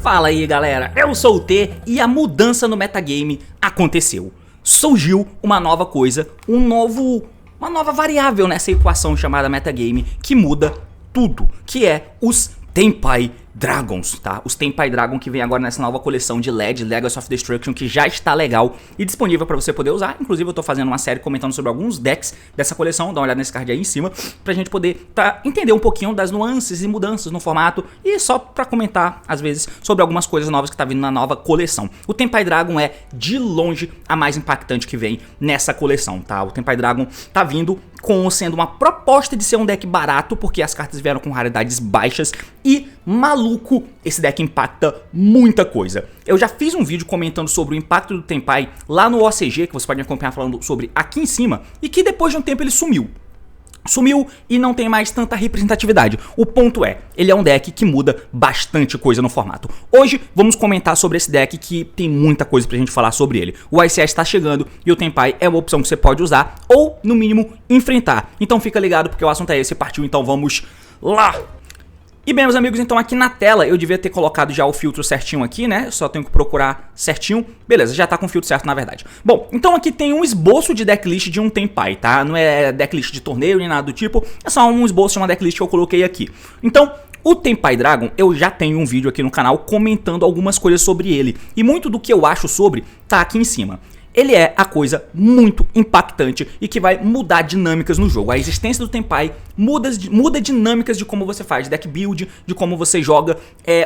Fala aí galera, eu sou o T e a mudança no metagame aconteceu. Surgiu uma nova coisa, uma nova variável nessa equação chamada metagame que muda tudo, que é os Tenpai Dragons, tá? Os Tenpai Dragon que vem agora nessa nova coleção de LED, Legacy of Destruction, que já está legal e disponível para você poder usar. Inclusive eu tô fazendo uma série comentando sobre alguns decks dessa coleção, dá uma olhada nesse card aí em cima, pra gente poder entender um pouquinho das nuances e mudanças no formato e só pra comentar, às vezes, sobre algumas coisas novas que tá vindo na nova coleção. O Tenpai Dragon é, de longe, a mais impactante que vem nessa coleção, tá? O Tenpai Dragon tá vindo sendo uma proposta de ser um deck barato, porque as cartas vieram com raridades baixas e, maluco, esse deck impacta muita coisa. Eu já fiz um vídeo comentando sobre o impacto do Tenpai lá no OCG, que você pode me acompanhar falando sobre aqui em cima, e que depois de um tempo ele sumiu e não tem mais tanta representatividade. O ponto é, ele é um deck que muda bastante coisa no formato. Hoje vamos comentar sobre esse deck que tem muita coisa pra gente falar sobre ele. O ICS está chegando e o Tenpai é uma opção que você pode usar ou, no mínimo, enfrentar. Então fica ligado porque o assunto é esse, partiu, então vamos lá! E bem, meus amigos, então aqui na tela eu devia ter colocado já o filtro certinho aqui, né? Só tenho que procurar certinho. Beleza, já tá com o filtro certo na verdade. Bom, então aqui tem um esboço de decklist de um Tenpai, tá? Não é decklist de torneio nem nada do tipo, é só um esboço de uma decklist que eu coloquei aqui. Então, o Tenpai Dragon, eu já tenho um vídeo aqui no canal comentando algumas coisas sobre ele. E muito do que eu acho sobre tá aqui em cima. Ele é a coisa muito impactante e que vai mudar dinâmicas no jogo. A existência do Tenpai muda dinâmicas de como você faz deck build, de como você joga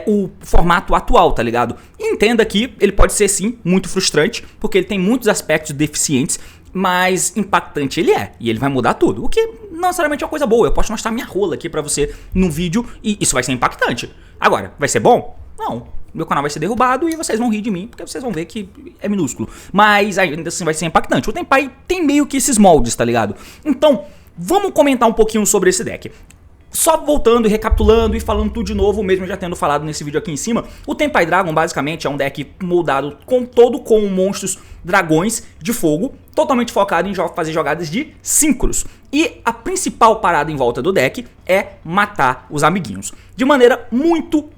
o formato atual, tá ligado? E entenda que ele pode ser sim muito frustrante, porque ele tem muitos aspectos deficientes, mas impactante ele é, e ele vai mudar tudo, o que não necessariamente é uma coisa boa. Eu posso mostrar minha rola aqui pra você num vídeo e isso vai ser impactante. Agora, vai ser bom? Não. Meu canal vai ser derrubado e vocês vão rir de mim, porque vocês vão ver que é minúsculo. Mas ainda assim vai ser impactante. O Tenpai tem meio que esses moldes, tá ligado? Então, vamos comentar um pouquinho sobre esse deck. Só voltando e recapitulando e falando tudo de novo, mesmo já tendo falado nesse vídeo aqui em cima, o Tenpai Dragon basicamente é um deck moldado com monstros dragões de fogo, totalmente focado em fazer jogadas de synchros. E a principal parada em volta do deck é matar os amiguinhos. De maneira muito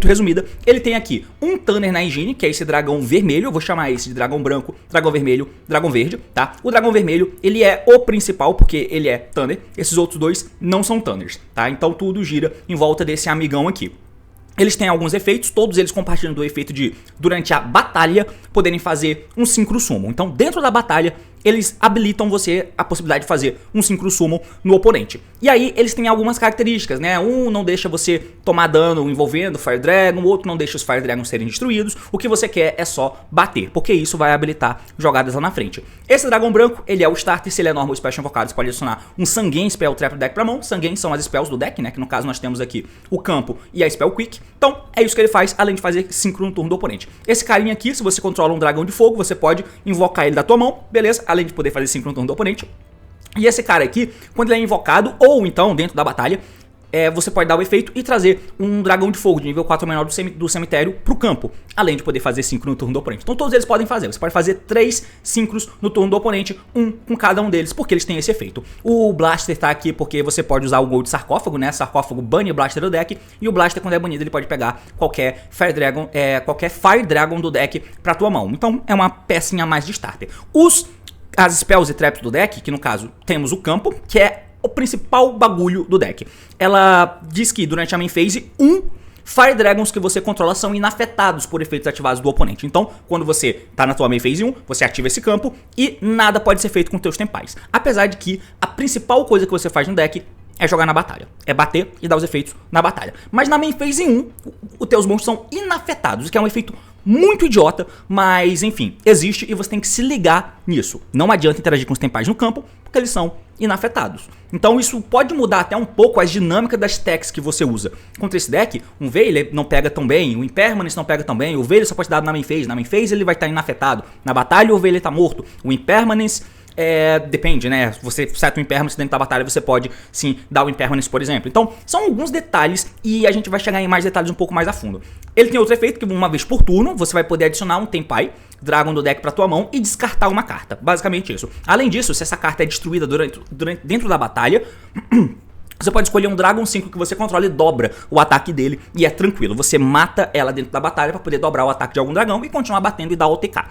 resumida, ele tem aqui um Tanner na engine, que é esse dragão vermelho, eu vou chamar esse de dragão branco, dragão vermelho, dragão verde, tá? O dragão vermelho, ele é o principal, porque ele é Tanner, esses outros dois não são Tanners, tá? Então tudo gira em volta desse amigão aqui. Eles têm alguns efeitos, todos eles compartilham do efeito de, durante a batalha, poderem fazer um Synchro Summon. Então, dentro da batalha, eles habilitam você a possibilidade de fazer um Synchro Summon no oponente. E aí, eles têm algumas características, né? Um não deixa você tomar dano envolvendo Fire Dragon, o outro não deixa os Fire Dragons serem destruídos. O que você quer é só bater, porque isso vai habilitar jogadas lá na frente. Esse dragão branco, ele é o starter, se ele é normal special invocado, você pode adicionar um Sanguine Spell Trap do deck pra mão. Sanguine são as spells do deck, né? Que no caso nós temos aqui o campo e a Spell Quick. Então, é isso que ele faz, além de fazer Synchro no turno do oponente. Esse carinha aqui, se você controla um dragão de fogo, você pode invocar ele da tua mão, beleza? Além de poder fazer Synchro no turno do oponente. E esse cara aqui, quando ele é invocado, ou então dentro da batalha, você pode dar o efeito e trazer um dragão de fogo de nível 4 ou menor do cemitério pro campo, além de poder fazer Synchro no turno do oponente. Então todos eles podem fazer, você pode fazer 3 Synchros no turno do oponente, um com cada um deles, porque eles têm esse efeito. O Blaster tá aqui porque você pode usar o Gold Sarcófago, né? Sarcófago bane o Blaster do deck, e o Blaster, quando é banido, ele pode pegar qualquer Fire Dragon do deck pra tua mão. Então é uma pecinha a mais de starter. As spells e traps do deck, que no caso temos o campo, que é o principal bagulho do deck. Ela diz que durante a main phase, Fire Dragons que você controla são inafetados por efeitos ativados do oponente. Então, quando você tá na tua main phase 1, você ativa esse campo e nada pode ser feito com teus Tenpais. Apesar de que a principal coisa que você faz no deck é jogar na batalha, é bater e dar os efeitos na batalha. Mas na main phase 1, os teus monstros são inafetados, o que é um efeito muito idiota, mas enfim, existe e você tem que se ligar nisso. Não adianta interagir com os Tenpais no campo, porque eles são inafetados. Então isso pode mudar até um pouco as dinâmicas das techs que você usa. Contra esse deck, um Veiler não pega tão bem, o Impermanence não pega tão bem, o Veiler só pode ser dado na main phase ele vai estar inafetado. Na batalha o Veiler está morto, o Impermanence depende, né? Você seta um Impermanence dentro da batalha, você pode sim dar o Impermanence, por exemplo. Então, são alguns detalhes e a gente vai chegar em mais detalhes um pouco mais a fundo. Ele tem outro efeito que uma vez por turno, você vai poder adicionar um Tenpai Dragon do deck pra tua mão e descartar uma carta. Basicamente isso. Além disso, se essa carta é destruída dentro da batalha, você pode escolher um Dragon 5 que você controla e dobra o ataque dele e é tranquilo. Você mata ela dentro da batalha pra poder dobrar o ataque de algum dragão e continuar batendo e dar OTK.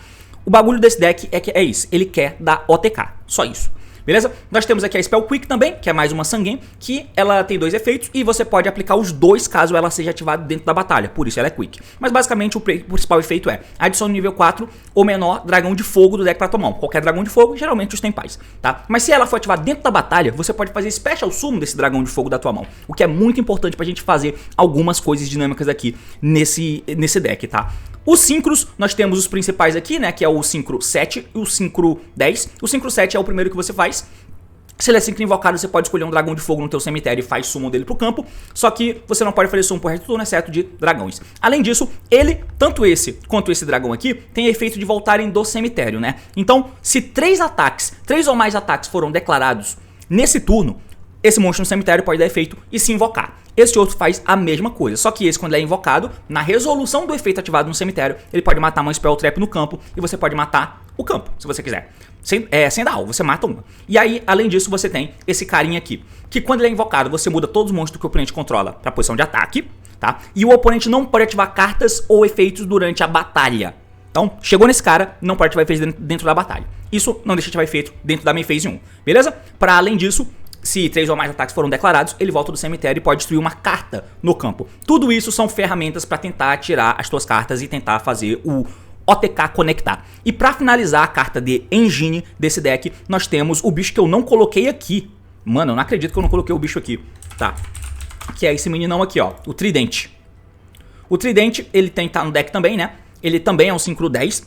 O bagulho desse deck é que é isso, ele quer dar OTK, só isso. Beleza? Nós temos aqui a Spell Quick também, que é mais uma Sanguine, que ela tem 2 efeitos e você pode aplicar os 2 caso ela seja ativada dentro da batalha, por isso ela é Quick. Mas basicamente o principal efeito é adicione nível 4 ou menor dragão de fogo do deck pra tua mão. Qualquer dragão de fogo, geralmente os Tenpais, tá? Mas se ela for ativada dentro da batalha, você pode fazer Special Summon desse dragão de fogo da tua mão, o que é muito importante pra gente fazer algumas coisas dinâmicas aqui nesse deck, tá? Os Synchros, nós temos os principais aqui, né, que é o Synchro 7 e o Synchro 10. O Synchro 7 é o primeiro que você faz. Se ele é Synchro invocado, você pode escolher um dragão de fogo no teu cemitério e faz summon dele pro campo. Só que você não pode fazer summon por resto do turno, exceto de dragões. Além disso, ele, tanto esse quanto esse dragão aqui, tem efeito de voltarem do cemitério, né? Então, se 3 ou mais ataques foram declarados nesse turno, esse monstro no cemitério pode dar efeito e se invocar. Esse outro faz a mesma coisa, só que esse, quando ele é invocado, na resolução do efeito ativado no cemitério, ele pode matar uma Spell Trap no campo e você pode matar o campo, se você quiser. Sem dar alvo, você mata uma. E aí, além disso, você tem esse carinha aqui, que quando ele é invocado, você muda todos os monstros que o oponente controla para a posição de ataque, tá? E o oponente não pode ativar cartas ou efeitos durante a batalha. Então, chegou nesse cara, não pode ativar efeitos dentro da batalha. Isso não deixa de ativar efeito dentro da main phase 1, beleza? Para além disso, se 3 ou mais ataques foram declarados, ele volta do cemitério e pode destruir uma carta no campo. Tudo isso são ferramentas para tentar tirar as tuas cartas e tentar fazer o OTK conectar. E para finalizar a carta de Engine desse deck, nós temos o bicho que eu não coloquei aqui. Mano, eu não acredito que eu não coloquei o bicho aqui. Tá. Que é esse meninão aqui, ó. O Tridente. O Tridente, ele tá no deck também, né? Ele também é um Synchro 10.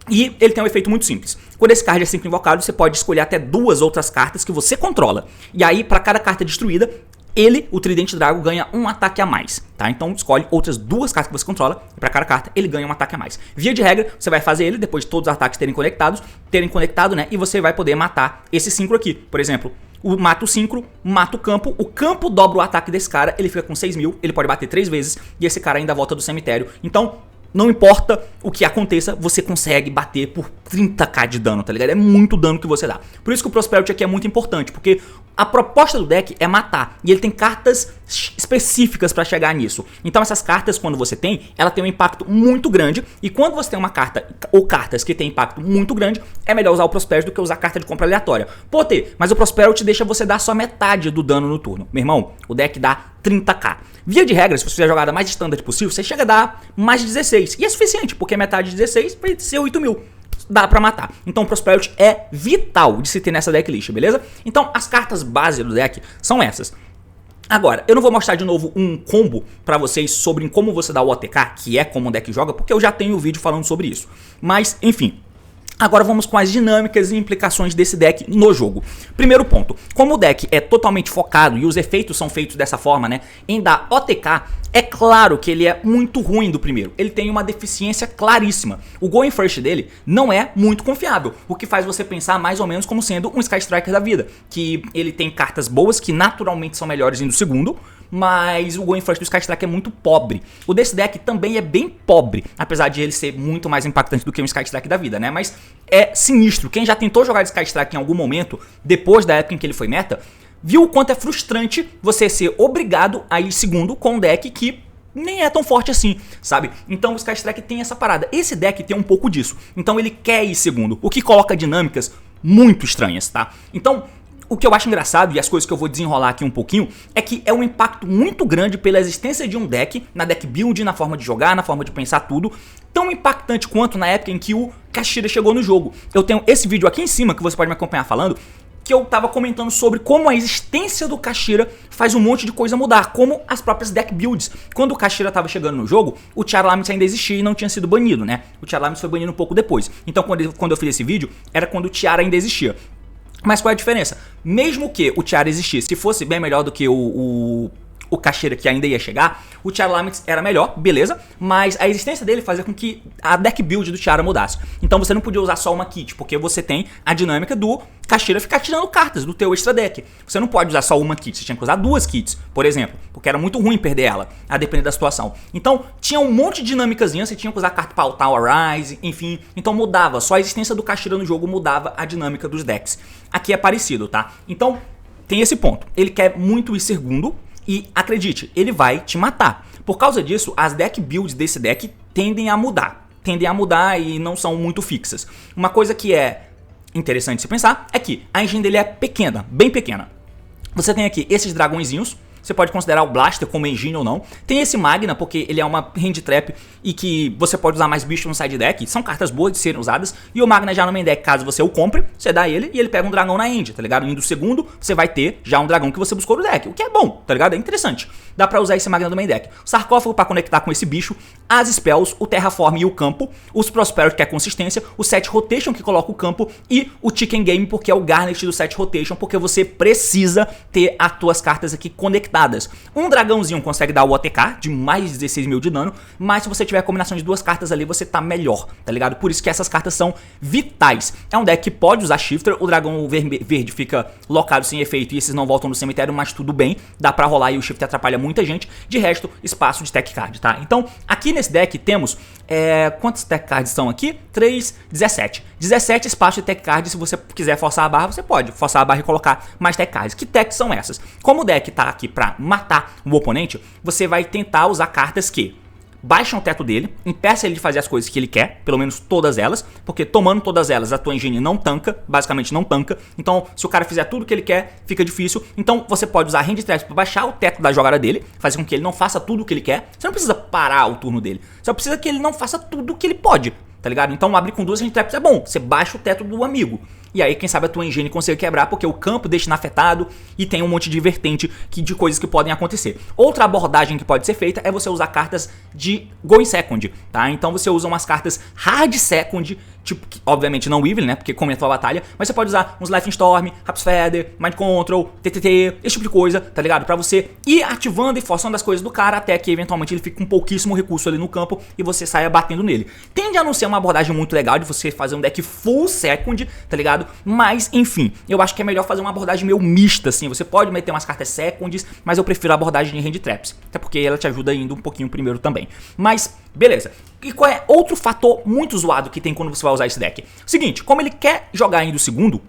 E ele tem um efeito muito simples. Quando esse card é Synchro invocado, você pode escolher até 2 outras cartas que você controla. E aí, para cada carta destruída, ele, o Tridente Drago, ganha um ataque a mais, tá? Então escolhe outras 2 cartas que você controla e para cada carta ele ganha um ataque a mais. Via de regra, você vai fazer ele depois de todos os ataques terem conectado, né? E você vai poder matar esse Synchro aqui. Por exemplo, mata o Synchro, mata o campo dobra o ataque desse cara, ele fica com 6.000, ele pode bater 3 vezes e esse cara ainda volta do cemitério. Então, não importa o que aconteça, você consegue bater por 30k de dano, tá ligado? É muito dano que você dá. Por isso que o Prosperity aqui é muito importante, porque a proposta do deck é matar. E ele tem cartas específicas pra chegar nisso. Então essas cartas, quando você tem, ela tem um impacto muito grande. E quando você tem uma carta, ou cartas que tem impacto muito grande, é melhor usar o Prosperity do que usar carta de compra aleatória. Pô, mas o Prosperity deixa você dar só metade do dano no turno. Meu irmão, o deck dá 30k. Via de regra, se você fizer a jogada mais standard possível, você chega a dar mais de 16. E é suficiente, porque metade de 16 vai ser 8.000. Dá pra matar. Então o Prosperity é vital de se ter nessa decklist, beleza? Então as cartas base do deck são essas. Agora, eu não vou mostrar de novo um combo pra vocês sobre como você dá o OTK, que é como o deck joga, porque eu já tenho um vídeo falando sobre isso. Mas, enfim. Agora vamos com as dinâmicas e implicações desse deck no jogo. Primeiro ponto, como o deck é totalmente focado e os efeitos são feitos dessa forma, né, em dar OTK, é claro que ele é muito ruim do primeiro. Ele tem uma deficiência claríssima. O Going First dele não é muito confiável, o que faz você pensar mais ou menos como sendo um Sky Striker da vida, que ele tem cartas boas que naturalmente são melhores indo segundo, mas o Going First do Sky Striker é muito pobre. O desse deck também é bem pobre, apesar de ele ser muito mais impactante do que um Sky Strike da vida, né? Mas é sinistro. Quem já tentou jogar de Sky Strike em algum momento, depois da época em que ele foi meta, viu o quanto é frustrante você ser obrigado a ir segundo com um deck que nem é tão forte assim, sabe? Então o Sky Strike tem essa parada. Esse deck tem um pouco disso. Então ele quer ir segundo, o que coloca dinâmicas muito estranhas, tá? Então, o que eu acho engraçado, e as coisas que eu vou desenrolar aqui um pouquinho, é que é um impacto muito grande pela existência de um deck, na deck build, na forma de jogar, na forma de pensar tudo, tão impactante quanto na época em que o Kashira chegou no jogo. Eu tenho esse vídeo aqui em cima, que você pode me acompanhar falando, que eu tava comentando sobre como a existência do Kashira faz um monte de coisa mudar, como as próprias deck builds. Quando o Kashira tava chegando no jogo, o Tiara Laments ainda existia e não tinha sido banido, né? O Tiara Laments foi banido um pouco depois. Então quando eu fiz esse vídeo, era quando o Tiara ainda existia. Mas qual é a diferença? Mesmo que o Tiara existisse, se fosse bem melhor do que o o Cacheira que ainda ia chegar, o Tiara Laments era melhor, beleza, mas a existência dele fazia com que a deck build do Tiara mudasse. Então você não podia usar só uma kit, porque você tem a dinâmica do Cacheira ficar tirando cartas do teu extra deck. Você não pode usar só uma kit, você tinha que usar 2 kits, por exemplo, porque era muito ruim perder ela, a depender da situação. Então tinha um monte de dinâmicazinha, você tinha que usar carta pra altar o Arise, enfim, então mudava, só a existência do Cacheira no jogo mudava a dinâmica dos decks. Aqui é parecido, tá? Então tem esse ponto, ele quer muito ir segundo e acredite, ele vai te matar. Por causa disso, as deck builds desse deck tendem a mudar e não são muito fixas. Uma coisa que é interessante se pensar é que a engine dele é pequena, bem pequena. Você tem aqui esses dragõezinhos. Você pode considerar o Blaster como engine ou não. Tem esse Magna, porque ele é uma hand trap e que você pode usar mais bicho no side deck. São cartas boas de serem usadas. E o Magna já no main deck, caso você o compre, você dá ele e ele pega um dragão na end, tá ligado? Indo segundo, você vai ter já um dragão que você buscou no deck. O que é bom, tá ligado? É interessante. Dá pra usar esse Magna no main deck. O Sarcófago pra conectar com esse bicho. As Spells, o Terraform e o campo. Os Prosperity, que é a consistência. O Set Rotation, que coloca o campo. E o Chicken Game, porque é o Garnet do Set Rotation. Porque você precisa ter as tuas cartas aqui conectadas. Um dragãozinho consegue dar o OTK de mais de 16 mil de dano, mas se você tiver a combinação de 2 cartas ali, você tá melhor, tá ligado? Por isso que essas cartas são vitais. É um deck que pode usar Shifter, o dragão verde fica locado sem efeito e esses não voltam no cemitério, mas tudo bem, dá pra rolar e o Shifter atrapalha muita gente. De resto, espaço de tech card, tá? Então, aqui nesse deck temos, quantos tech cards são aqui? 3, 17. 17 espaços de tech cards, se você quiser forçar a barra, você pode forçar a barra e colocar mais tech cards. Que techs são essas? Como o deck tá aqui pra matar o oponente, você vai tentar usar cartas que baixam o teto dele, impeça ele de fazer as coisas que ele quer, pelo menos todas elas, porque tomando todas elas, a tua engine não tanca, basicamente não tanca. Então, se o cara fizer tudo que ele quer, fica difícil. Então, você pode usar hand traps para baixar o teto da jogada dele, fazer com que ele não faça tudo o que ele quer. Você não precisa parar o turno dele, só precisa que ele não faça tudo o que ele pode, tá ligado? Então, abrir com 2 hand traps é bom, você baixa o teto do amigo. E aí, quem sabe a tua engine consegue quebrar, porque o campo deixa inafetado e tem um monte de vertente de coisas que podem acontecer. Outra abordagem que pode ser feita é você usar cartas de Going Second, tá? Então você usa umas cartas Hard Second, tipo, que, obviamente não Evil, né? Porque comentou a batalha, mas você pode usar uns Life Storm, Raps Feather, Mind Control, TTT, esse tipo de coisa, tá ligado? Pra você ir ativando e forçando as coisas do cara até que eventualmente ele fique com pouquíssimo recurso ali no campo e você saia batendo nele. Tende a não ser uma abordagem muito legal de você fazer um deck full second, tá ligado? Mas, enfim, eu acho que é melhor fazer uma abordagem meio mista, assim. Você pode meter umas cartas seconds, mas eu prefiro a abordagem de hand traps, até porque ela te ajuda indo um pouquinho primeiro também. Mas, beleza. E qual é outro fator muito zoado que tem quando você vai usar esse deck? Seguinte, como ele quer jogar indo segundo,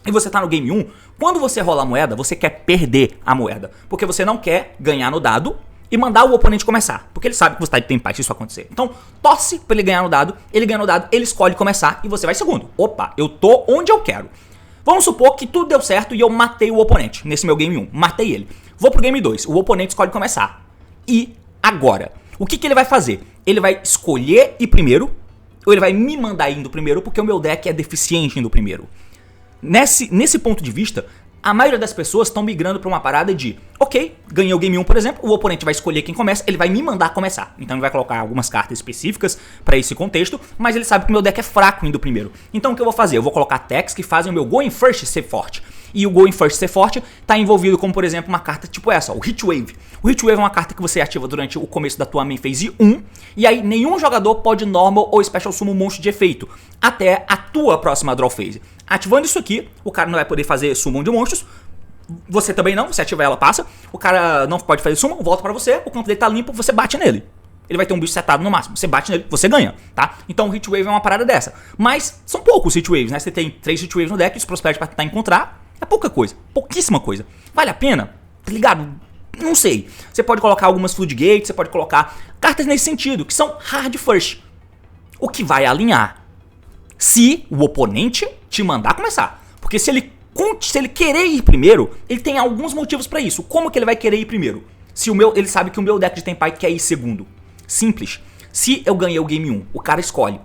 e você tá no game 1, quando você rola a moeda, você quer perder a moeda, porque você não quer ganhar no dado e mandar o oponente começar, porque ele sabe que você tá de tempo se isso acontecer. Então, torce pra ele ganhar no dado, ele ganha no dado, ele escolhe começar e você vai segundo. Opa, eu tô onde eu quero. Vamos supor que tudo deu certo e eu matei o oponente nesse meu game 1, matei ele. Vou pro game 2, o oponente escolhe começar. E agora? O que ele vai fazer? Ele vai escolher ir primeiro, ou ele vai me mandar indo primeiro, porque o meu deck é deficiente indo primeiro. Nesse ponto de vista, a maioria das pessoas estão migrando para uma parada de, ok, ganhei o game 1, por exemplo, o oponente vai escolher quem começa, ele vai me mandar começar. Então ele vai colocar algumas cartas específicas para esse contexto, mas ele sabe que o meu deck é fraco indo primeiro. Então o que eu vou fazer? Eu vou colocar techs que fazem o meu Going First ser forte. E o Going First ser forte está envolvido como, por exemplo, uma carta tipo essa, o Hit Wave. O Hit Wave é uma carta que você ativa durante o começo da tua main phase 1, e aí nenhum jogador pode normal ou special summon um monstro de efeito, até a tua próxima draw phase. Ativando isso aqui, o cara não vai poder fazer summon de monstros, você também não, você ativa ela, passa, o cara não pode fazer summon, volta pra você, o campo dele tá limpo, você bate nele. Ele vai ter um bicho setado no máximo, você bate nele, você ganha, tá? Então o Hit Wave é uma parada dessa. Mas são poucos Hit Waves, né? Você tem 3 Hit Waves no deck, os Prosperity pra tentar encontrar, é pouca coisa, pouquíssima coisa. Vale a pena? Tá ligado? Não sei. Você pode colocar algumas Floodgates, você pode colocar cartas nesse sentido, que são Hard First. O que vai alinhar se o oponente te mandar começar. Porque se ele querer ir primeiro, ele tem alguns motivos pra isso. Como que ele vai querer ir primeiro? Se ele sabe que o meu deck de Tenpai quer ir segundo. Simples. Se eu ganhei o game 1, o cara escolhe.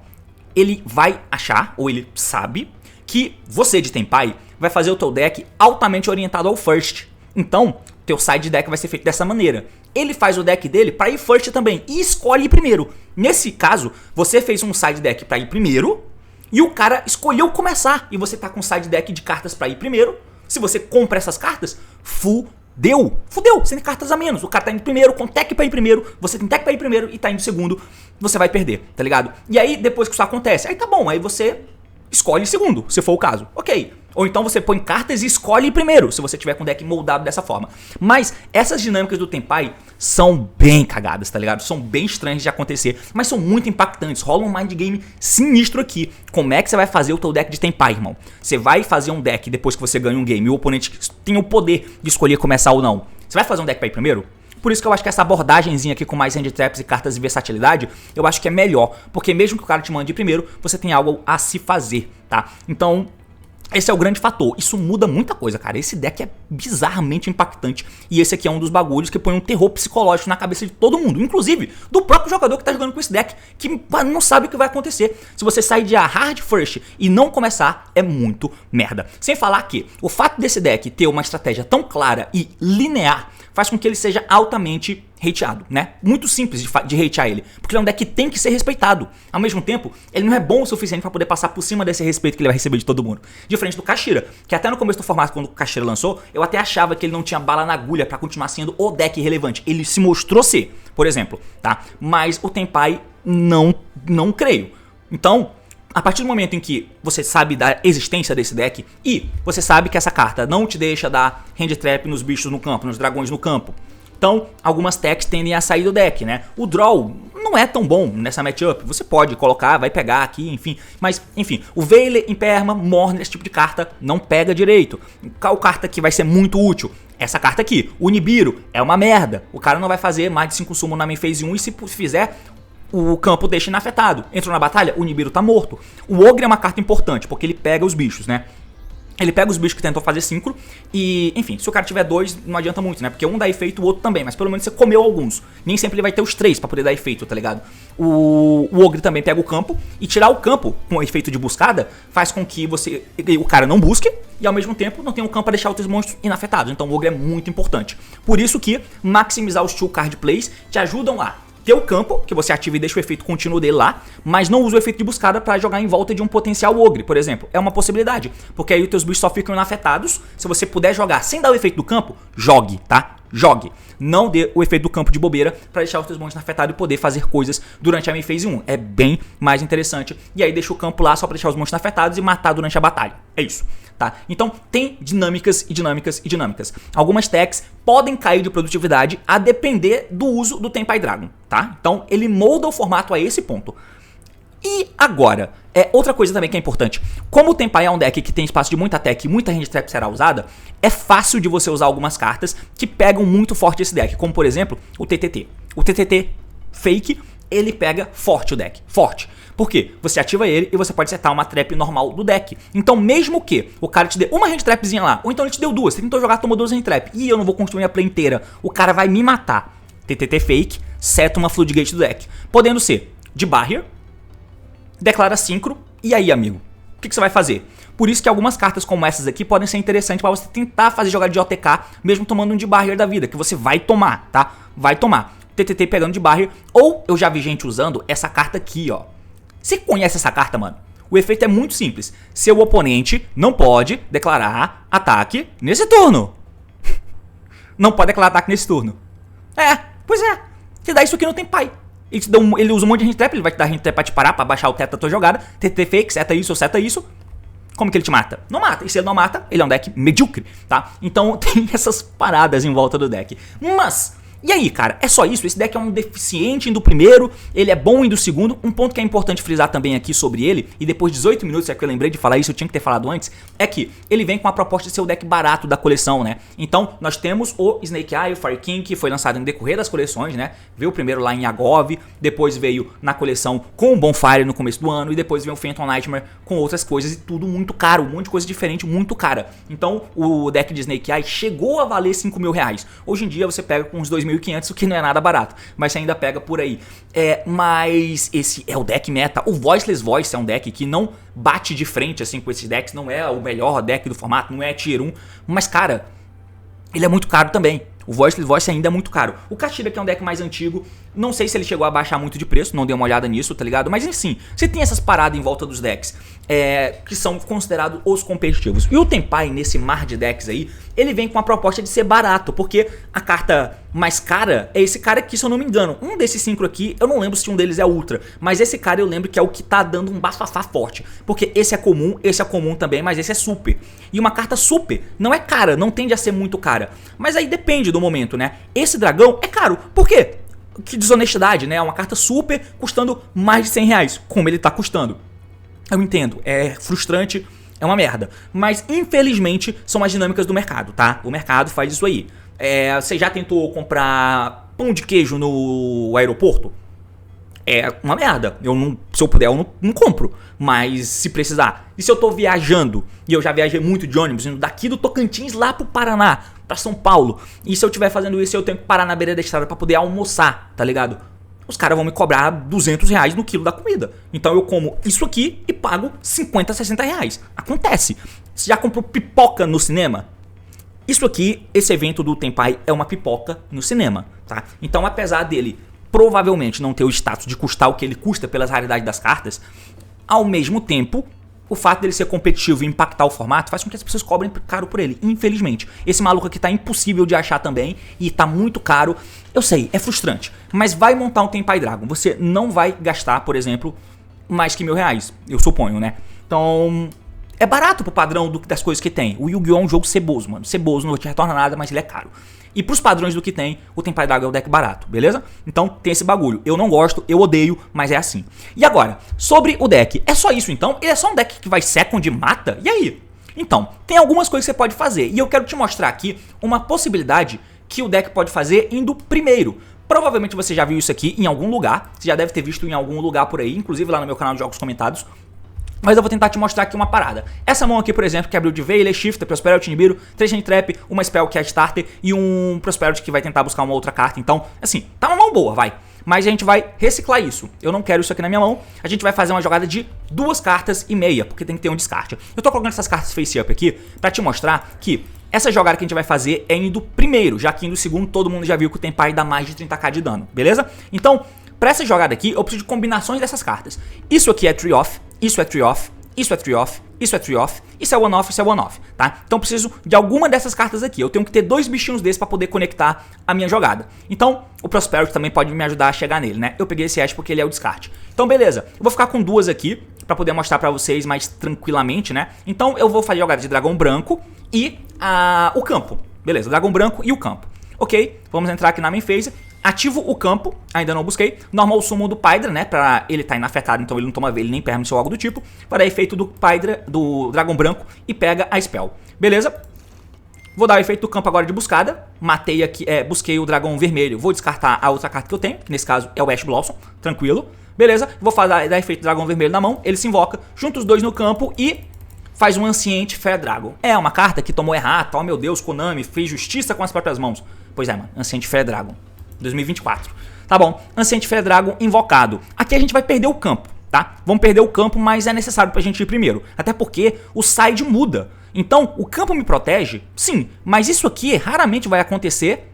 Ele vai achar, ou ele sabe, que você de Tenpai vai fazer o teu deck altamente orientado ao first. Então, teu side deck vai ser feito dessa maneira. Ele faz o deck dele pra ir first também e escolhe ir primeiro. Nesse caso, você fez um side deck pra ir primeiro e o cara escolheu começar. E você tá com side deck de cartas pra ir primeiro. Se você compra essas cartas, full Deu, fudeu, você tem cartas a menos. O cara tá indo primeiro, com tech pra ir primeiro, você tem tech pra ir primeiro e tá indo segundo, você vai perder, tá ligado? E aí, depois que isso acontece, aí tá bom, aí você escolhe segundo, se for o caso, ok. Ou então você põe cartas e escolhe primeiro, se você tiver com o deck moldado dessa forma. Mas essas dinâmicas do Tenpai são bem cagadas, tá ligado? São bem estranhas de acontecer, mas são muito impactantes. Rola um mind game sinistro aqui. Como é que você vai fazer o teu deck de Tenpai, irmão? Você vai fazer um deck depois que você ganha um game e o oponente tem o poder de escolher começar ou não. Você vai fazer um deck pra ir primeiro? Por isso que eu acho que essa abordagemzinha aqui com mais hand traps e cartas de versatilidade, eu acho que é melhor. Porque mesmo que o cara te mande primeiro, você tem algo a se fazer, tá? Então, esse é o grande fator. Isso muda muita coisa, cara. Esse deck é bizarramente impactante. E esse aqui é um dos bagulhos que põe um terror psicológico na cabeça de todo mundo. Inclusive, do próprio jogador que tá jogando com esse deck. Que não sabe o que vai acontecer. Se você sair de a hard first e não começar, é muito merda. Sem falar que o fato desse deck ter uma estratégia tão clara e linear faz com que ele seja altamente hateado, né? Muito simples de hatear ele, porque ele é um deck que tem que ser respeitado. Ao mesmo tempo, ele não é bom o suficiente para poder passar por cima desse respeito que ele vai receber de todo mundo. Diferente do Kashira, que até no começo do formato, quando o Kashira lançou, eu até achava que ele não tinha bala na agulha para continuar sendo o deck relevante. Ele se mostrou ser, por exemplo, tá? Mas o Tenpai não creio. Então, a partir do momento em que você sabe da existência desse deck e você sabe que essa carta não te deixa dar hand trap nos bichos no campo, nos dragões no campo, então algumas techs tendem a sair do deck, né? O draw não é tão bom nessa matchup, você pode colocar, vai pegar aqui, enfim. Mas, enfim, o Veiler, Imperma, Morne, esse tipo de carta não pega direito. Qual carta que vai ser muito útil? Essa carta aqui, o Nibiru, é uma merda. O cara não vai fazer mais de 5 summon na main phase 1 e se fizer, o campo deixa inafetado. Entrou na batalha, o Nibiru tá morto. O Ogre é uma carta importante, porque ele pega os bichos, né? Ele pega os bichos que tentam fazer synchro e, enfim, se o cara tiver dois, não adianta muito, né? Porque um dá efeito, o outro também, mas pelo menos você comeu alguns. Nem sempre ele vai ter os três pra poder dar efeito, tá ligado? O Ogre também pega o campo e tirar o campo com o efeito de buscada faz com que o cara não busque e ao mesmo tempo não tenha um campo pra deixar outros monstros inafetados. Então o Ogre é muito importante. Por isso que maximizar os two card plays te ajudam a ter o campo, que você ativa e deixa o efeito contínuo dele lá, mas não usa o efeito de buscada pra jogar em volta de um potencial ogre, por exemplo. É uma possibilidade, porque aí os teus bichos só ficam inafetados. Se você puder jogar sem dar o efeito do campo, jogue, tá? Jogue. Não dê o efeito do campo de bobeira pra deixar os teus monstros inafetados e poder fazer coisas durante a main phase 1. É bem mais interessante. E aí deixa o campo lá só pra deixar os monstros inafetados e matar durante a batalha. É isso. Tá? Então tem dinâmicas e dinâmicas e dinâmicas. Algumas techs podem cair de produtividade a depender do uso do Tenpai Dragon, tá? Então ele molda o formato a esse ponto. E agora, outra coisa também que é importante. Como o Tenpai é um deck que tem espaço de muita tech e muita hand trap será usada, é fácil de você usar algumas cartas que pegam muito forte esse deck, como por exemplo o TTT. O TTT fake, ele pega forte o deck, forte. Por quê? Você ativa ele e você pode setar uma trap normal do deck. Então mesmo que o cara te dê uma hand trapzinha lá, ou então ele te deu duas, você tentou jogar, tomou duas hand trap, e eu não vou construir a play inteira, o cara vai me matar. TTT fake, seta uma floodgate do deck. Podendo ser de barrier, declara synchro, e aí amigo, o que você vai fazer? Por isso que algumas cartas como essas aqui podem ser interessantes para você tentar fazer jogada de OTK, mesmo tomando um de barrier da vida, que você vai tomar, tá? Vai tomar. TTT pegando de barrier, ou eu já vi gente usando essa carta aqui, ó. Você conhece essa carta, mano? O efeito é muito simples. Seu oponente não pode declarar ataque nesse turno. Não pode declarar ataque nesse turno. Pois é. Você dá isso aqui no Tenpai. Ele usa um monte de hand trap, ele vai te dar hand trap pra te parar, pra baixar o teto da tua jogada. TT fake, seta isso ou seta isso. Como que ele te mata? Não mata. E se ele não mata, ele é um deck medíocre, tá? Então tem essas paradas em volta do deck. Mas... e aí, cara, é só isso? Esse deck é um deficiente indo primeiro, ele é bom indo segundo. Um ponto que é importante frisar também aqui sobre ele, e depois de 18 minutos, é que eu lembrei de falar isso, eu tinha que ter falado antes, é que ele vem com a proposta de ser o deck barato da coleção, né? Então, nós temos o Snake Eye, o Fire King, que foi lançado no decorrer das coleções, né? Veio primeiro lá em Yagov, depois veio na coleção com o Bonfire no começo do ano, e depois veio o Phantom Nightmare com outras coisas, e tudo muito caro, um monte de coisa diferente, muito cara. Então, o deck de Snake Eye chegou a valer 5 mil reais. Hoje em dia, você pega com uns 2.500, o que não é nada barato, mas você ainda pega por aí. Mas esse é o deck meta. O Voiceless Voice é um deck que não bate de frente assim com esses decks, não é o melhor deck do formato, não é tier 1, mas cara, ele é muito caro também. O Voiceless Voice ainda é muito caro. O Kashira, que é um deck mais antigo, Não sei se ele chegou a baixar muito de preço, não dei uma olhada nisso, tá ligado? Mas enfim, você tem essas paradas em volta dos decks que são considerados os competitivos. E o Tenpai, nesse mar de decks aí, ele vem com a proposta de ser barato, porque a carta mais cara é esse cara aqui, se eu não me engano. Um desses 5 aqui, eu não lembro se um deles é Ultra, mas esse cara eu lembro que é o que tá dando um bafafá forte. Porque esse é comum também, mas esse é super. E uma carta super não é cara, não tende a ser muito cara. Mas aí depende do momento, né? Esse dragão é caro. Por quê? Que desonestidade, né? Uma carta super custando mais de 100 reais, como ele tá custando. Eu entendo, é frustrante, é uma merda. Mas infelizmente são as dinâmicas do mercado, tá? O mercado faz isso aí. Você já tentou comprar pão de queijo no aeroporto? É uma merda. Se eu puder, eu não compro. Mas se precisar. E se eu tô viajando, e eu já viajei muito de ônibus, indo daqui do Tocantins lá pro Paraná, pra São Paulo. E se eu estiver fazendo isso, eu tenho que parar na beira da estrada pra poder almoçar, tá ligado? Os caras vão me cobrar 200 reais no quilo da comida. Então eu como isso aqui e pago 50, 60 reais. Acontece. Você já comprou pipoca no cinema? Isso aqui, esse evento do Tenpai é uma pipoca no cinema, tá? Então apesar dele provavelmente não ter o status de custar o que ele custa pelas raridades das cartas, ao mesmo tempo, o fato dele ser competitivo e impactar o formato faz com que as pessoas cobrem caro por ele, infelizmente. Esse maluco aqui tá impossível de achar também e tá muito caro. Eu sei, é frustrante, mas vai montar um Tenpai Dragon. Você não vai gastar, por exemplo, mais que R$1.000, eu suponho, né? Então, é barato pro padrão das coisas que tem. O Yu-Gi-Oh! É um jogo ceboso, mano. Ceboso, não te retorna nada, mas ele é caro. E pros padrões do que tem, o Tenpai Dragon é o deck barato, beleza? Então tem esse bagulho. Eu não gosto, eu odeio, mas é assim. E agora, sobre o deck. É só isso então? Ele é só um deck que vai second e mata? E aí? Então, tem algumas coisas que você pode fazer. E eu quero te mostrar aqui uma possibilidade que o deck pode fazer indo primeiro. Provavelmente você já viu isso aqui em algum lugar. Você já deve ter visto em algum lugar por aí, inclusive lá no meu canal de jogos comentados. Mas eu vou tentar te mostrar aqui uma parada. Essa mão aqui, por exemplo, que abriu de Veiled, Shifter, Prosperity, Nibiru, 3 Hand Trap, uma Spell que é Starter e um Prosperity que vai tentar buscar uma outra carta. Então, assim, tá uma mão boa, vai. Mas a gente vai reciclar isso. Eu não quero isso aqui na minha mão. A gente vai fazer uma jogada de 2 cartas e meia, porque tem que ter um descarte. Eu tô colocando essas cartas face up aqui pra te mostrar que essa jogada que a gente vai fazer é indo primeiro, já que indo segundo todo mundo já viu que o Tenpai dá mais de 30k de dano, beleza? Então, pra essa jogada aqui, eu preciso de combinações dessas cartas. Isso aqui é Tree Off, isso é Tree Off, isso é Tree Off, isso é Tree Off, isso é One Off, isso é One Off, tá? Então eu preciso de alguma dessas cartas aqui. Eu tenho que ter 2 bichinhos desses pra poder conectar a minha jogada. Então, o Prosperity também pode me ajudar a chegar nele, né? Eu peguei esse Ash porque ele é o descarte. Então, beleza. Eu vou ficar com 2 aqui pra poder mostrar pra vocês mais tranquilamente, né? Então, eu vou fazer jogada de dragão branco e o campo. Beleza, dragão branco e o campo. Ok, vamos entrar aqui na main phase. Ativo o campo, ainda não busquei. Normal summon do Pydra, né? Pra ele tá inafetado, então ele não toma ele nem permanece ou algo do tipo. Para efeito do Pydra, do dragão branco, e pega a spell. Beleza? Vou dar o efeito do campo agora de buscada. Matei aqui, busquei o dragão vermelho. Vou descartar a outra carta que eu tenho, que nesse caso é o Ash Blossom. Tranquilo. Beleza? Vou dar efeito do dragão vermelho na mão. Ele se invoca, junta os dois no campo e faz um Ancient Fair Dragon. É uma carta que tomou errata. Oh meu Deus, Konami fez justiça com as próprias mãos. Pois é, mano. Ancient Fair Dragon. 2024. Tá bom, Ancient Fair Dragon invocado. Aqui a gente vai perder o campo, tá? Vamos perder o campo, mas é necessário pra gente ir primeiro. Até porque o side muda. Então, o campo me protege? Sim, mas isso aqui raramente vai acontecer.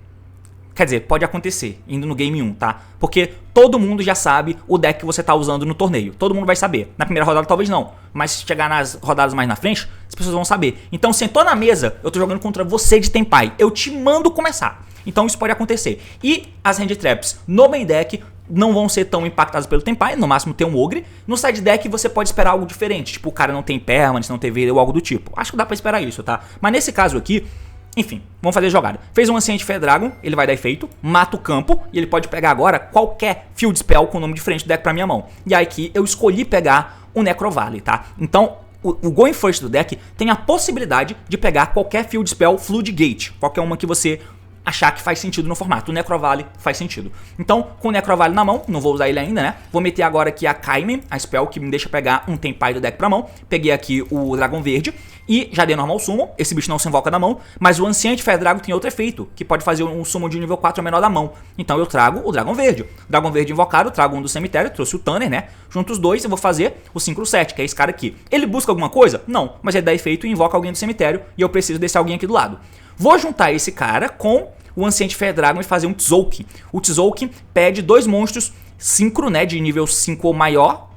Quer dizer, pode acontecer, indo no Game 1, tá? Porque todo mundo já sabe o deck que você tá usando no torneio. Todo mundo vai saber. Na primeira rodada talvez não, mas se chegar nas rodadas mais na frente, as pessoas vão saber. Então, sentou na mesa, eu tô jogando contra você de Tenpai. Eu te mando começar. Então isso pode acontecer. E as hand traps no main deck não vão ser tão impactadas pelo Tenpai, no máximo ter um Ogre. No side deck você pode esperar algo diferente, tipo o cara não tem permanence, não tem veira ou algo do tipo. Acho que dá pra esperar isso, tá? Mas nesse caso aqui, enfim, vamos fazer a jogada. Fez um Ancient Fair Dragon, ele vai dar efeito, mata o campo e ele pode pegar agora qualquer Field Spell com o nome diferente do deck pra minha mão. E aí aqui eu escolhi pegar o Necrovalley, tá? Então o Going First do deck tem a possibilidade de pegar qualquer Field Spell Floodgate, qualquer uma que você achar que faz sentido no formato. O Necrovalley faz sentido. Então, com o Necrovalley na mão, não vou usar ele ainda, né? Vou meter agora aqui a Kaimen, a spell que me deixa pegar um Tenpai do deck pra mão. Peguei aqui o dragão verde e já dei normal summon. Esse bicho não se invoca na mão, mas o Ancient Fair Dragon tem outro efeito, que pode fazer um summon de nível 4 menor da mão. Então eu trago o dragão verde. Dragão verde invocado, trago um do cemitério, trouxe o Tanner, né? Junto os dois eu vou fazer o 5/7, que é esse cara aqui. Ele busca alguma coisa? Não, mas ele dá efeito e invoca alguém do cemitério e eu preciso desse alguém aqui do lado. Vou juntar esse cara com o Ancient Fair Dragon e fazer um Tzolk'in. O Tzolk'in pede 2 monstros synchro, né, de nível 5 ou maior,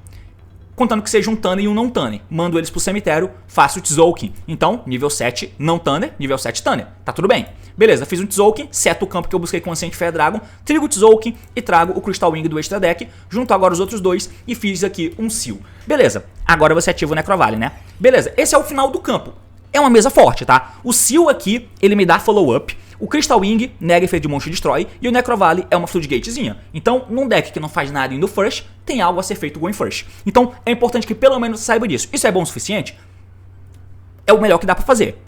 contando que seja um Tanner e um não Tanner. Mando eles pro cemitério, faço o Tzolk'in. Então, nível 7 não Tanner, nível 7 Tanner. Tá tudo bem. Beleza, fiz um Tzolk'in, seto o campo que eu busquei com o Ancient Fair Dragon, trigo o Tzolk'in e trago o Crystal Wing do Extra Deck, junto agora os outros 2 e fiz aqui um Seal. Beleza, agora você ativa o Necrovalley, né? Beleza, esse é o final do campo. É uma mesa forte, tá? O Seal aqui, ele me dá follow-up. O Crystal Wing nega efeito de monstro e destrói. E o Necrovalley é uma Floodgatezinha. Então, num deck que não faz nada indo first, tem algo a ser feito going first. Então, é importante que pelo menos você saiba disso. Isso é bom o suficiente? É o melhor que dá pra fazer.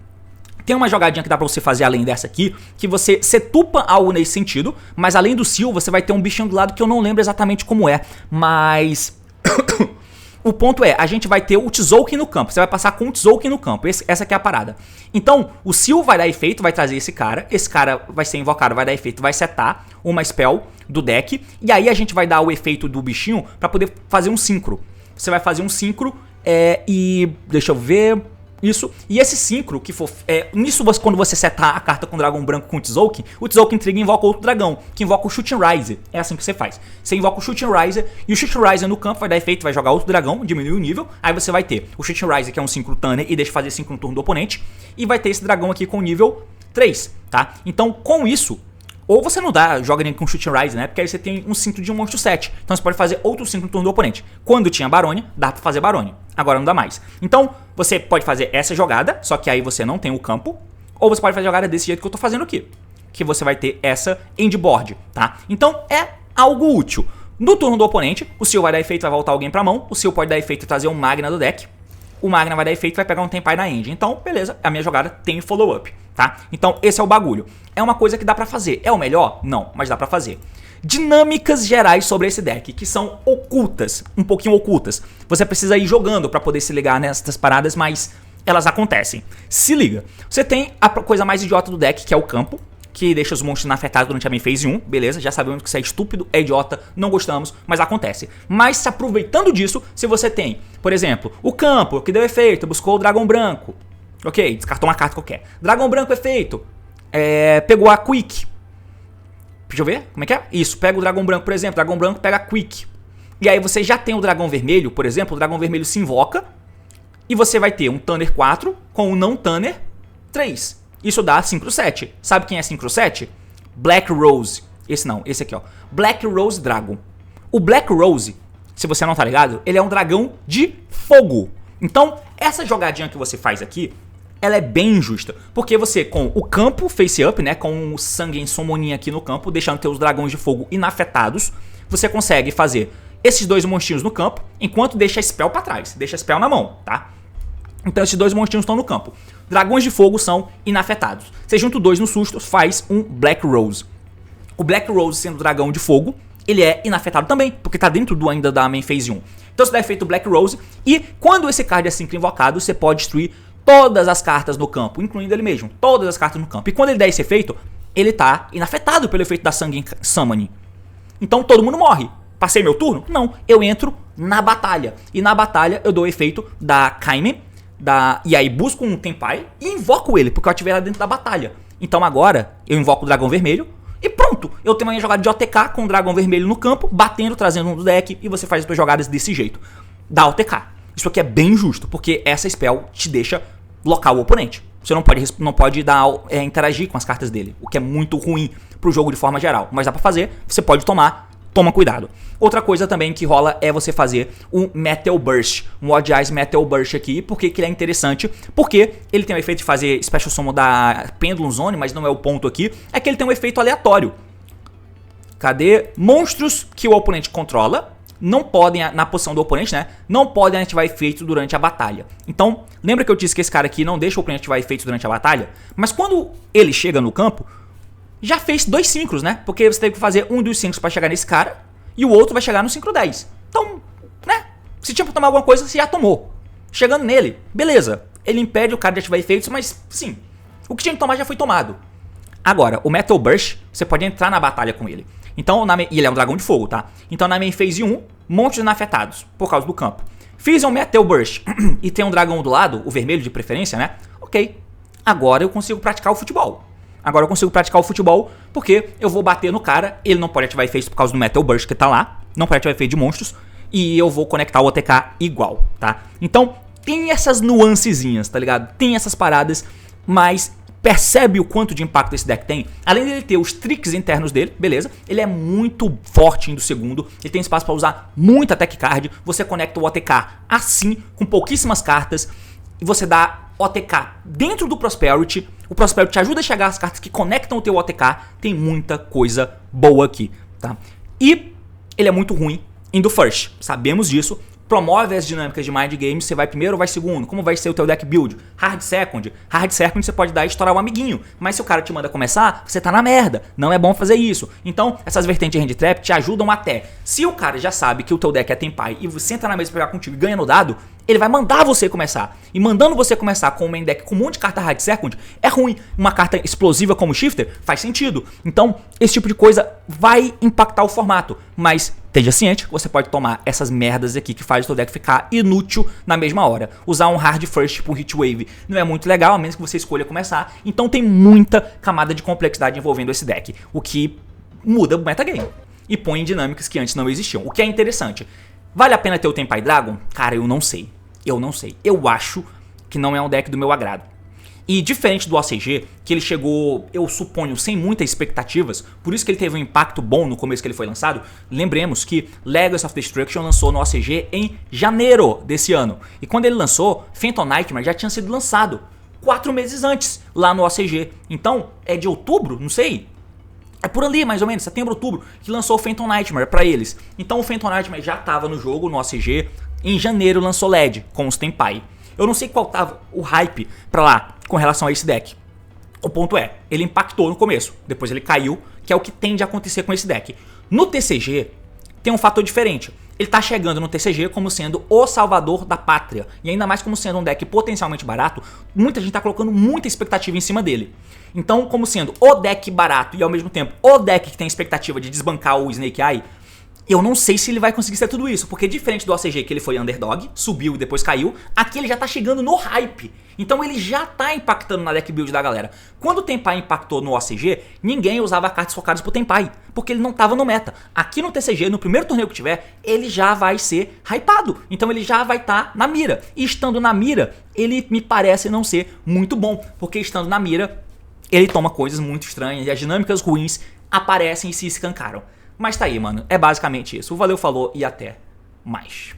Tem uma jogadinha que dá pra você fazer além dessa aqui, que você setupa algo nesse sentido, mas além do Seal, você vai ter um bichinho do lado que eu não lembro exatamente como é, mas... O ponto é, a gente vai ter o Tzolk'in no campo. Você vai passar com o Tzolk'in no campo. Essa aqui é a parada. Então, o Seal vai dar efeito, vai trazer esse cara. Esse cara vai ser invocado, vai dar efeito, vai setar uma spell do deck. E aí a gente vai dar o efeito do bichinho pra poder fazer um synchro. Você vai fazer um synchro e... Deixa eu ver... Isso, e esse synchro que for... nisso, quando você setar a carta com o dragão branco com o Tzolk'in triga e invoca outro dragão, que invoca o Shooting Riser. É assim que você faz. Você invoca o Shooting Riser, e o Shooting Riser no campo vai dar efeito, vai jogar outro dragão, diminui o nível. Aí você vai ter o Shooting Riser, que é um synchro Tanner, e deixa fazer synchro no turno do oponente. E vai ter esse dragão aqui com nível 3, tá? Então, com isso... Ou você não joga nem com Shooting Rise, né? Porque aí você tem um synchro de um monstro 7. Então você pode fazer outro synchro no turno do oponente. Quando tinha Barone, dá pra fazer Barone. Agora não dá mais. Então você pode fazer essa jogada, só que aí você não tem o campo. Ou você pode fazer a jogada desse jeito que eu tô fazendo aqui. Que você vai ter essa endboard, tá? Então é algo útil. No turno do oponente, o Seal vai dar efeito e vai voltar alguém pra mão. O Seal pode dar efeito e trazer um Magna do deck. O Magna vai dar efeito e vai pegar um Tempai na end. Então, beleza, a minha jogada tem follow-up, tá? Então, esse é o bagulho. É uma coisa que dá pra fazer. É o melhor? Não, mas dá pra fazer. Dinâmicas gerais sobre esse deck, que são ocultas, um pouquinho ocultas. Você precisa ir jogando pra poder se ligar nessas paradas, mas elas acontecem. Se liga. Você tem a coisa mais idiota do deck, que é o campo, que deixa os monstros inafetados durante a main phase 1, beleza, já sabemos que isso é estúpido, é idiota, não gostamos, mas acontece. Mas se aproveitando disso, se você tem, por exemplo, o campo, que deu efeito, buscou o dragão branco, ok, descartou uma carta qualquer, dragão branco efeito, pegou a quick, deixa eu ver, como é que é? Isso, pega o dragão branco, por exemplo, dragão branco pega a quick, e aí você já tem o dragão vermelho, por exemplo, o dragão vermelho se invoca, e você vai ter um Tanner 4 com um não Tanner 3. Isso dá Synchro 7. Sabe quem é Synchro 7? Black Rose. Esse não, esse aqui, ó. Black Rose Dragon. O Black Rose, se você não tá ligado, ele é um dragão de fogo. Então, essa jogadinha que você faz aqui, ela é bem injusta. Porque você, com o campo face up, né, com o sangue em summoning aqui no campo, deixando teus dragões de fogo inafetados, você consegue fazer esses 2 monstrinhos no campo, enquanto deixa a spell pra trás. Deixa a spell na mão, tá? Então esses 2 monstrinhos estão no campo. Dragões de fogo são inafetados. Você junta 2 no susto, faz um Black Rose. O Black Rose, sendo dragão de fogo, ele é inafetado também, porque tá dentro ainda da main phase 1. Então você dá efeito Black Rose, e quando esse card é synchro invocado, você pode destruir todas as cartas no campo, incluindo ele mesmo. Todas as cartas no campo. E quando ele der esse efeito, ele tá inafetado pelo efeito da Sangue Summoning. Então todo mundo morre. Passei meu turno? Não. Eu entro na batalha. E na batalha eu dou o efeito da Kaimen, e aí busco um Tempai e invoco ele, porque eu ativei lá dentro da batalha. Então agora eu invoco o dragão vermelho e pronto. Eu tenho uma jogada de OTK com o dragão vermelho no campo, batendo, trazendo um do deck, e você faz as suas jogadas desse jeito. Dá OTK. Isso aqui é bem justo, porque essa spell te deixa local o oponente. Você não pode interagir com as cartas dele, o que é muito ruim pro jogo de forma geral. Mas dá pra fazer, você pode toma cuidado. Outra coisa também que rola é você fazer um Metal Burst, um Odd Eyes Metal Burst aqui. Por que ele é interessante? Porque ele tem o efeito de fazer Special Summon da Pendulum Zone, mas não é o ponto aqui. É que ele tem um efeito aleatório. Cadê? Monstros que o oponente controla não podem, na posição do oponente, né? Não podem ativar efeito durante a batalha. Então, lembra que eu disse que esse cara aqui não deixa o oponente ativar efeito durante a batalha? Mas quando ele chega no campo, já fez 2 synchros, né? Porque você teve que fazer um dos synchros pra chegar nesse cara, e o outro vai chegar no synchro 10. Então, né? Se tinha pra tomar alguma coisa, você já tomou. Chegando nele, beleza. Ele impede o cara de ativar efeitos, mas sim, o que tinha que tomar já foi tomado. Agora, o Metal Burst, você pode entrar na batalha com ele. Então, e ele é um dragão de fogo, tá? Então na main phase 1, monstros inafetados, por causa do campo. Fiz um Metal Burst e tem um dragão do lado, o vermelho de preferência, né? Ok. agora eu consigo praticar o futebol. Agora eu consigo praticar o futebol porque eu vou bater no cara, ele não pode ativar efeito por causa do Metal Burst que tá lá, não pode ativar efeito de monstros, e eu vou conectar o OTK igual, tá? Então, tem essas nuancezinhas, tá ligado? Tem essas paradas, mas percebe o quanto de impacto esse deck tem? Além dele ter os tricks internos dele, beleza? Ele é muito forte indo segundo, ele tem espaço pra usar muita tech card, você conecta o OTK assim, com pouquíssimas cartas, e você dá OTK dentro do Prosperity, o Prosperity ajuda a chegar às cartas que conectam o teu OTK, tem muita coisa boa aqui, tá? E ele é muito ruim indo first, sabemos disso. Promove as dinâmicas de mind games, você vai primeiro ou vai segundo, como vai ser o teu deck build? Hard second você pode dar e estourar o amiguinho, mas se o cara te manda começar, você tá na merda, não é bom fazer isso. Então essas vertentes de hand trap te ajudam até, se o cara já sabe que o teu deck é Tenpai e você entra na mesa pra pegar contigo e ganha no dado, ele vai mandar você começar, e mandando você começar com um main deck com um monte de carta hard second, é ruim. Uma carta explosiva como Shifter faz sentido, então esse tipo de coisa vai impactar o formato, mas esteja ciente que você pode tomar essas merdas aqui que faz o seu deck ficar inútil na mesma hora. Usar um hard first tipo Hit Wave não é muito legal, a menos que você escolha começar. Então tem muita camada de complexidade envolvendo esse deck, o que muda o metagame e põe dinâmicas que antes não existiam, o que é interessante. Vale a pena ter o Tenpai Dragon? Cara, eu não sei. Eu acho que não é um deck do meu agrado. E diferente do OCG, que ele chegou, eu suponho, sem muitas expectativas, por isso que ele teve um impacto bom no começo que ele foi lançado, lembremos que Legacy of Destruction lançou no OCG em janeiro desse ano. E quando ele lançou, Phantom Nightmare já tinha sido lançado 4 meses antes, lá no OCG. Então, é de outubro, não sei, é por ali mais ou menos, setembro, outubro, que lançou o Phantom Nightmare pra eles. Então o Phantom Nightmare já tava no jogo, no OCG, em janeiro lançou LED, com os Tenpai. Eu não sei qual tava o hype pra lá com relação a esse deck. O ponto é, ele impactou no começo, depois ele caiu, que é o que tende a acontecer com esse deck. No TCG, tem um fator diferente. Ele tá chegando no TCG como sendo o salvador da pátria. E ainda mais como sendo um deck potencialmente barato, muita gente tá colocando muita expectativa em cima dele. Então, como sendo o deck barato e ao mesmo tempo o deck que tem expectativa de desbancar o Snake Eye, eu não sei se ele vai conseguir ser tudo isso, porque diferente do OCG que ele foi underdog, subiu e depois caiu, aqui ele já tá chegando no hype. Então ele já tá impactando na deck build da galera. Quando o Tenpai impactou no OCG, ninguém usava cartas focadas pro Tenpai, porque ele não tava no meta. Aqui no TCG, no primeiro torneio que tiver, ele já vai ser hypado. Então ele já vai estar na mira. E estando na mira, ele me parece não ser muito bom, porque estando na mira, ele toma coisas muito estranhas e as dinâmicas ruins aparecem e se escancaram. Mas tá aí, mano. É basicamente isso. Valeu, falou e até mais.